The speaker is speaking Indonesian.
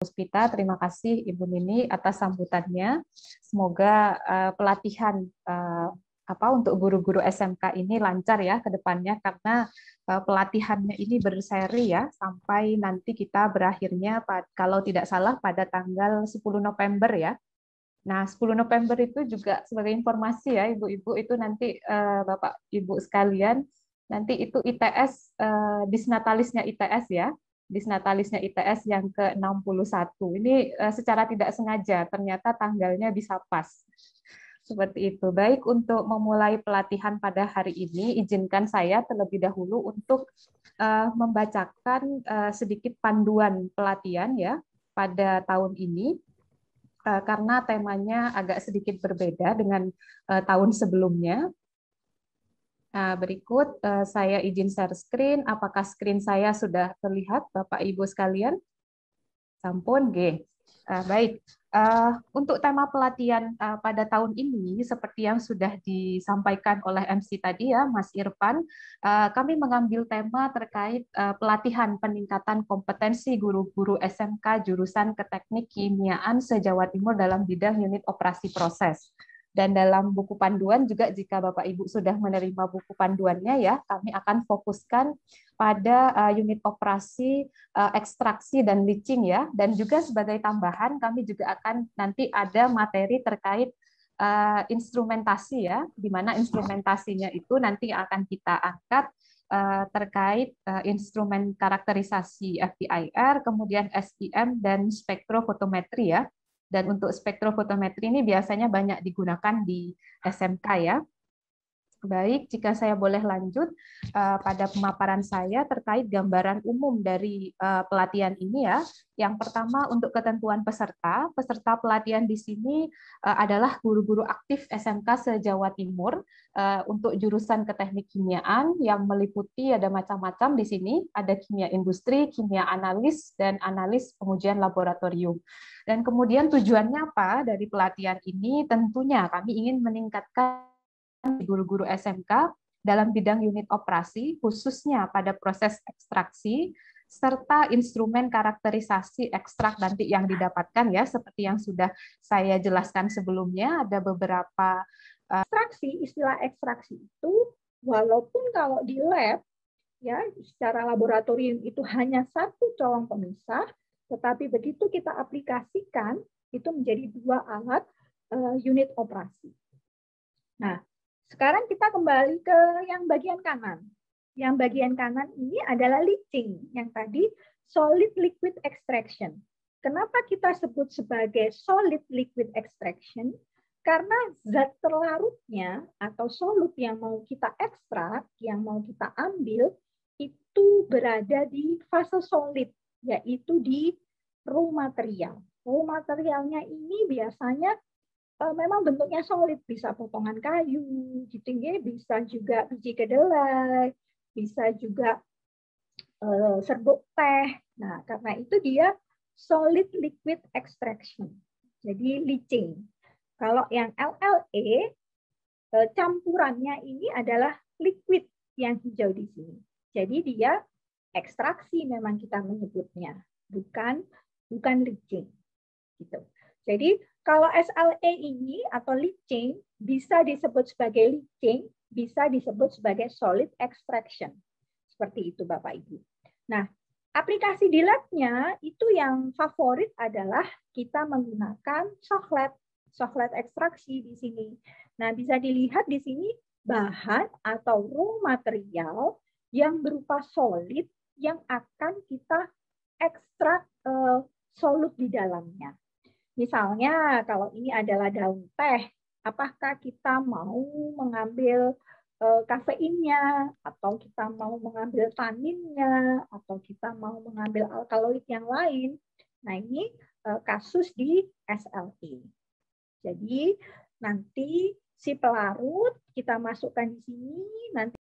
Puspita, terima kasih Ibu Nini atas sambutannya. Semoga pelatihan untuk guru-guru SMK ini lancar ya ke depannya, karena pelatihannya ini berseri ya sampai nanti kita berakhirnya kalau tidak salah pada tanggal 10 November ya. Nah, 10 November itu juga sebagai informasi ya Ibu-ibu, itu nanti Bapak Ibu sekalian, nanti itu ITS, disnatalisnya ITS ya, disnatalisnya ITS yang ke-61. Ini secara tidak sengaja ternyata tanggalnya bisa pas. Seperti itu. Baik, untuk memulai pelatihan pada hari ini, izinkan saya terlebih dahulu untuk membacakan sedikit panduan pelatihan ya pada tahun ini, karena temanya agak sedikit berbeda dengan tahun sebelumnya. Berikut saya izin share screen. Apakah screen saya sudah terlihat, Bapak Ibu sekalian? Sampun, G. Baik. Untuk tema pelatihan pada tahun ini, seperti yang sudah disampaikan oleh MC tadi ya, Mas Irfan, kami mengambil tema terkait pelatihan peningkatan kompetensi guru-guru SMK jurusan Keteknik Kimiaan se-Jawa Timur dalam bidang unit operasi proses. Dan dalam buku panduan juga, jika Bapak Ibu sudah menerima buku panduannya ya, kami akan fokuskan pada unit operasi ekstraksi dan leaching ya. Dan juga sebagai tambahan kami juga akan nanti ada materi terkait instrumentasi ya, di mana instrumentasinya itu nanti akan kita angkat terkait instrumen karakterisasi FTIR, kemudian SIM dan spektrofotometri ya. Dan untuk spektrofotometri ini biasanya banyak digunakan di SMK ya. Baik, jika saya boleh lanjut pada pemaparan saya terkait gambaran umum dari pelatihan ini ya. Yang pertama, untuk ketentuan peserta. Peserta pelatihan di sini adalah guru-guru aktif SMK se-Jawa Timur untuk jurusan Keteknik Kimiaan yang meliputi ada macam-macam di sini. Ada kimia industri, kimia analis, dan analis pengujian laboratorium. Dan kemudian tujuannya apa dari pelatihan ini? Tentunya kami ingin meningkatkan guru-guru SMK dalam bidang unit operasi, khususnya pada proses ekstraksi, serta instrumen karakterisasi ekstrak nanti yang didapatkan ya, seperti yang sudah saya jelaskan sebelumnya, ada beberapa ekstraksi. Istilah ekstraksi itu, walaupun kalau di lab, ya secara laboratorium itu hanya satu colong pemisah, tetapi begitu kita aplikasikan, itu menjadi dua alat unit operasi. Nah, sekarang kita kembali ke yang bagian kanan. Yang bagian kanan ini adalah leaching, yang tadi solid liquid extraction. Kenapa kita sebut sebagai solid liquid extraction? Karena zat terlarutnya atau solut yang mau kita ekstrak, yang mau kita ambil, itu berada di fase solid, yaitu di raw material. Raw materialnya ini biasanya memang bentuknya solid, bisa potongan kayu, gitu ya, bisa juga biji kedelai, bisa juga serbuk teh. Nah, karena itu dia solid liquid extraction. Jadi leaching. Kalau yang LLE campurannya ini adalah liquid yang hijau di sini. Jadi dia ekstraksi memang kita menyebutnya, bukan leaching. Gitu. Jadi kalau SLE ini atau leaching bisa disebut sebagai leaching, bisa disebut sebagai solid extraction. Seperti itu Bapak Ibu. Nah, aplikasi di labnya itu yang favorit adalah kita menggunakan shock lab ekstraksi di sini. Nah, bisa dilihat di sini bahan atau raw material yang berupa solid yang akan kita ekstrak solut di dalamnya. Misalnya kalau ini adalah daun teh, apakah kita mau mengambil kafeinnya, atau kita mau mengambil taninnya, atau kita mau mengambil alkaloid yang lain. Nah, ini kasus di SLE. Jadi nanti si pelarut kita masukkan di sini, nanti